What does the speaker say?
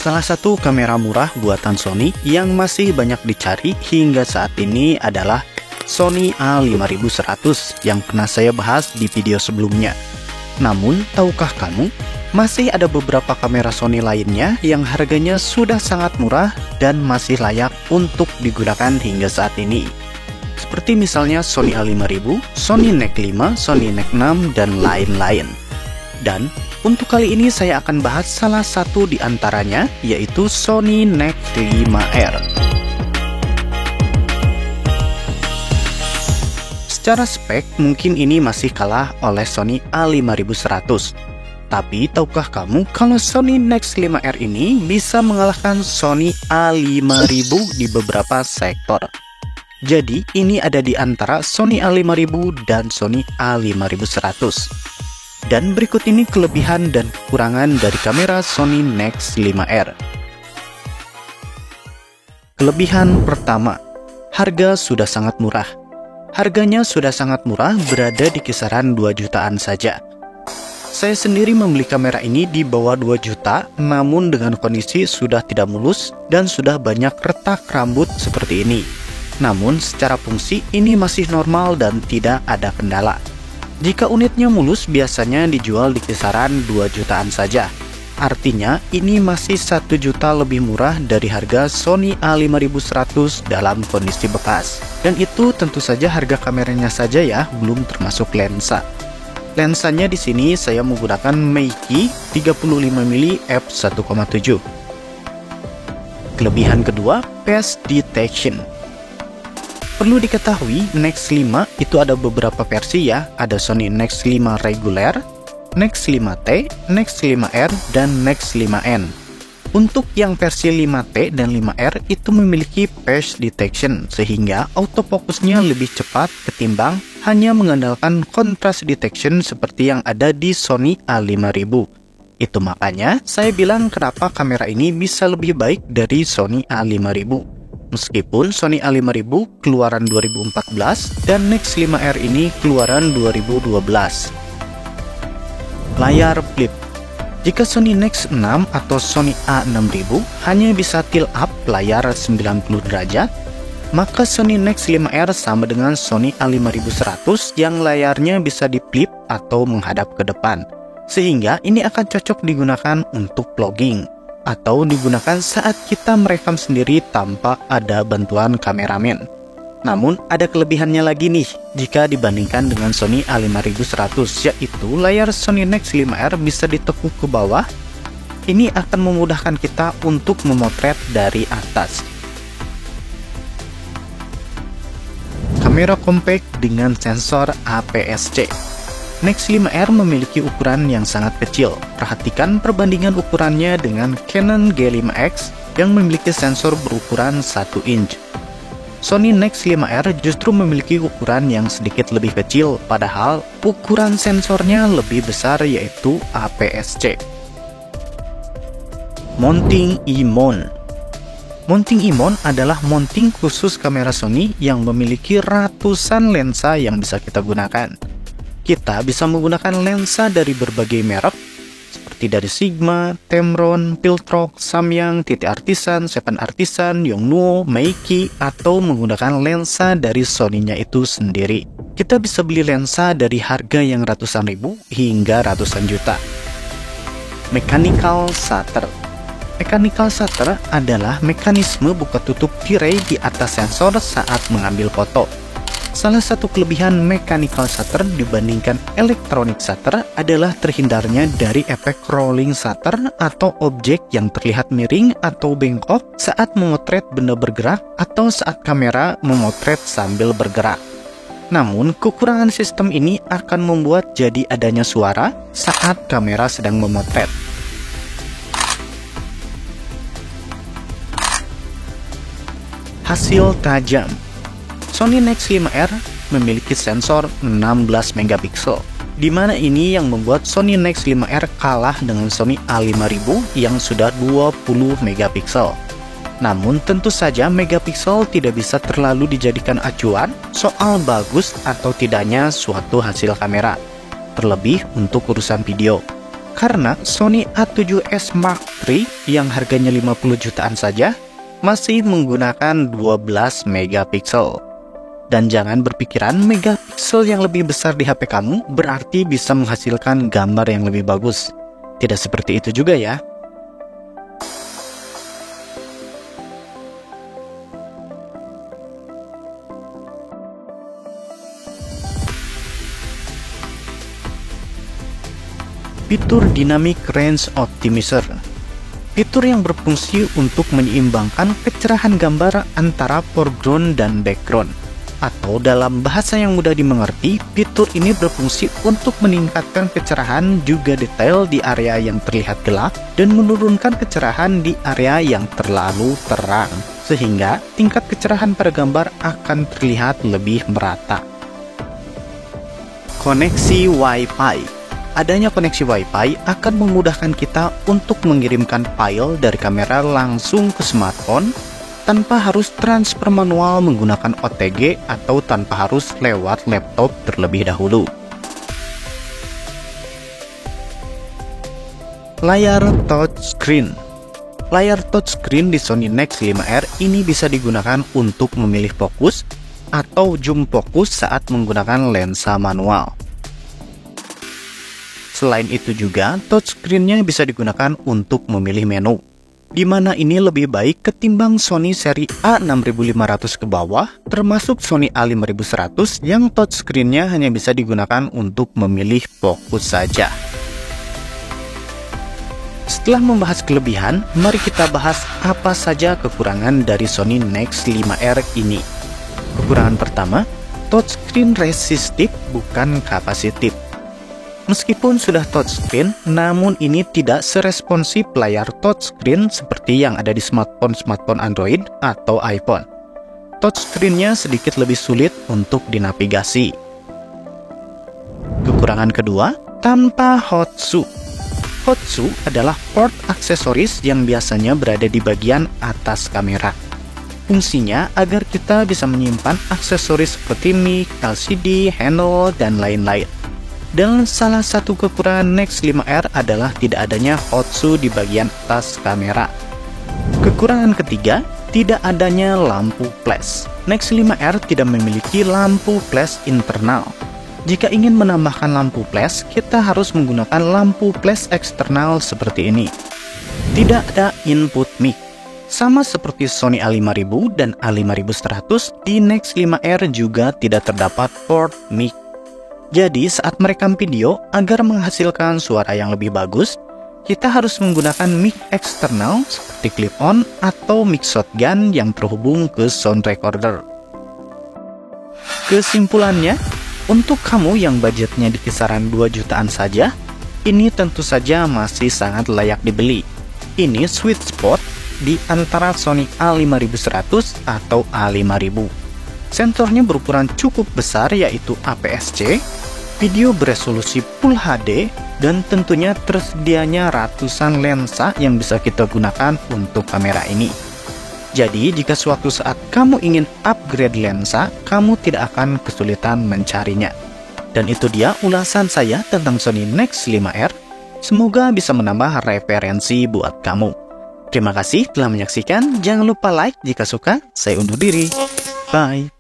Salah satu kamera murah buatan Sony yang masih banyak dicari hingga saat ini adalah Sony A5100 yang pernah saya bahas di video sebelumnya. Namun, tahukah kamu, masih ada beberapa kamera Sony lainnya yang harganya sudah sangat murah dan masih layak untuk digunakan hingga saat ini. Seperti misalnya Sony A5000, Sony NEX 5, Sony NEX 6, dan lain-lain. Dan untuk kali ini saya akan bahas salah satu di antaranya, yaitu Sony NEX 5R. Secara spek, mungkin ini masih kalah oleh Sony A5100. Tapi, tahukah kamu kalau Sony NEX 5R ini bisa mengalahkan Sony A5000 di beberapa sektor? Jadi, ini ada di antara Sony A5000 dan Sony A5100. Dan berikut ini kelebihan dan kekurangan dari kamera Sony NEX 5R. Kelebihan pertama, harga sudah sangat murah. Harganya sudah sangat murah, berada di kisaran 2 jutaan saja. Saya sendiri membeli kamera ini di bawah 2 juta, namun dengan kondisi sudah tidak mulus dan sudah banyak retak rambut seperti ini. Namun secara fungsi ini masih normal dan tidak ada kendala. Jika unitnya mulus biasanya dijual di kisaran 2 jutaan saja. Artinya ini masih 1 juta lebih murah dari harga Sony A5100 dalam kondisi bekas. Dan itu tentu saja harga kameranya saja ya, belum termasuk lensa. Lensanya di sini saya menggunakan Meiki 35mm f1.7. Kelebihan kedua, face detection. Perlu diketahui, NEX 5 itu ada beberapa versi ya. Ada Sony NEX 5 reguler, NEX 5T, NEX 5R, dan NEX 5N. Untuk yang versi 5T dan 5R itu memiliki face detection, sehingga autofokusnya lebih cepat ketimbang hanya mengandalkan contrast detection seperti yang ada di Sony A5000. Itu makanya saya bilang kenapa kamera ini bisa lebih baik dari Sony A5000. Meskipun Sony A5000 keluaran 2014 dan NEX 5R ini keluaran 2012. Layar flip. Jika Sony NEX 6 atau Sony A6000 hanya bisa tilt up layar 90 derajat, maka Sony NEX 5R sama dengan Sony A5100 yang layarnya bisa di flip atau menghadap ke depan. Sehingga ini akan cocok digunakan untuk vlogging atau digunakan saat kita merekam sendiri tanpa ada bantuan kameramen. Namun ada kelebihannya lagi nih jika dibandingkan dengan Sony A5100, yaitu layar Sony NEX 5R bisa ditekuk ke bawah. Ini akan memudahkan kita untuk memotret dari atas. Kamera compact dengan sensor APS-C. NEX 5R memiliki ukuran yang sangat kecil. Perhatikan perbandingan ukurannya dengan Canon G5X yang memiliki sensor berukuran 1 inch. Sony NEX 5R justru memiliki ukuran yang sedikit lebih kecil, padahal ukuran sensornya lebih besar, yaitu APS-C. Mounting e-mount. Mounting e-mount adalah mounting khusus kamera Sony yang memiliki ratusan lensa yang bisa kita gunakan. Kita bisa menggunakan lensa dari berbagai merek, seperti dari Sigma, Tamron, Piltrock, Samyang, TT Artisan, Seven Artisan, Yongnuo, Meiki, atau menggunakan lensa dari Sony-nya itu sendiri. Kita bisa beli lensa dari harga yang ratusan ribu hingga ratusan juta. Mechanical shutter. Mechanical shutter adalah mekanisme buka tutup tirai di atas sensor saat mengambil foto. Salah satu kelebihan mechanical shutter dibandingkan electronic shutter adalah terhindarnya dari efek rolling shutter atau objek yang terlihat miring atau bengkok saat memotret benda bergerak atau saat kamera memotret sambil bergerak. Namun, kekurangan sistem ini akan membuat jadi adanya suara saat kamera sedang memotret. Hasil tajam. Sony NEX 5R memiliki sensor 16 megapiksel, di mana ini yang membuat Sony NEX 5R kalah dengan Sony A5000 yang sudah 20 megapiksel. Namun tentu saja megapiksel tidak bisa terlalu dijadikan acuan soal bagus atau tidaknya suatu hasil kamera, terlebih untuk urusan video. Karena Sony A7S Mark III yang harganya 50 jutaan saja masih menggunakan 12 megapiksel. Dan jangan berpikiran megapiksel yang lebih besar di HP kamu berarti bisa menghasilkan gambar yang lebih bagus. Tidak seperti itu juga ya. Fitur Dynamic Range Optimizer. Fitur yang berfungsi untuk menyeimbangkan kecerahan gambar antara foreground dan background. Atau dalam bahasa yang mudah dimengerti, fitur ini berfungsi untuk meningkatkan kecerahan juga detail di area yang terlihat gelap dan menurunkan kecerahan di area yang terlalu terang, sehingga tingkat kecerahan pada gambar akan terlihat lebih merata. Koneksi Wi-Fi. Adanya koneksi Wi-Fi akan memudahkan kita untuk mengirimkan file dari kamera langsung ke smartphone tanpa harus transfer manual menggunakan OTG atau tanpa harus lewat laptop terlebih dahulu. Layar touchscreen. Layar touchscreen di Sony Nex 5R ini bisa digunakan untuk memilih fokus atau zoom fokus saat menggunakan lensa manual. Selain itu juga, touchscreen-nya bisa digunakan untuk memilih menu, di mana ini lebih baik ketimbang Sony seri A6500 ke bawah, termasuk Sony A5100 yang touchscreen-nya hanya bisa digunakan untuk memilih fokus saja. Setelah membahas kelebihan, mari kita bahas apa saja kekurangan dari Sony Nex 5R ini. Kekurangan pertama, touchscreen resistif bukan kapasitif. Meskipun sudah touchscreen, namun ini tidak seresponsif layar touchscreen seperti yang ada di smartphone Android atau iPhone. Touchscreen-nya sedikit lebih sulit untuk dinavigasi. Kekurangan kedua, tanpa hot-shoe. Hot-shoe adalah port aksesoris yang biasanya berada di bagian atas kamera. Fungsinya agar kita bisa menyimpan aksesoris seperti mic, LCD, handle, dan lain-lain. Dan salah satu kekurangan Nex 5R adalah tidak adanya hot-shoe di bagian atas kamera. Kekurangan ketiga, tidak adanya lampu flash. Nex 5R tidak memiliki lampu flash internal. Jika ingin menambahkan lampu flash, kita harus menggunakan lampu flash eksternal seperti ini. Tidak ada input mic. Sama seperti Sony A5000 dan A5100, di Nex 5R juga tidak terdapat port mic. Jadi saat merekam video, agar menghasilkan suara yang lebih bagus, kita harus menggunakan mic eksternal seperti clip-on atau mic shotgun yang terhubung ke sound recorder. Kesimpulannya, untuk kamu yang budgetnya di kisaran 2 jutaan saja, ini tentu saja masih sangat layak dibeli. Ini sweet spot di antara Sony A5100 atau A5000. Sensornya berukuran cukup besar yaitu APS-C, video beresolusi Full HD, dan tentunya tersedianya ratusan lensa yang bisa kita gunakan untuk kamera ini. Jadi jika suatu saat kamu ingin upgrade lensa, kamu tidak akan kesulitan mencarinya. Dan itu dia ulasan saya tentang Sony Nex 5R. Semoga bisa menambah referensi buat kamu. Terima kasih telah menyaksikan. Jangan lupa like jika suka. Saya undur diri. Bye.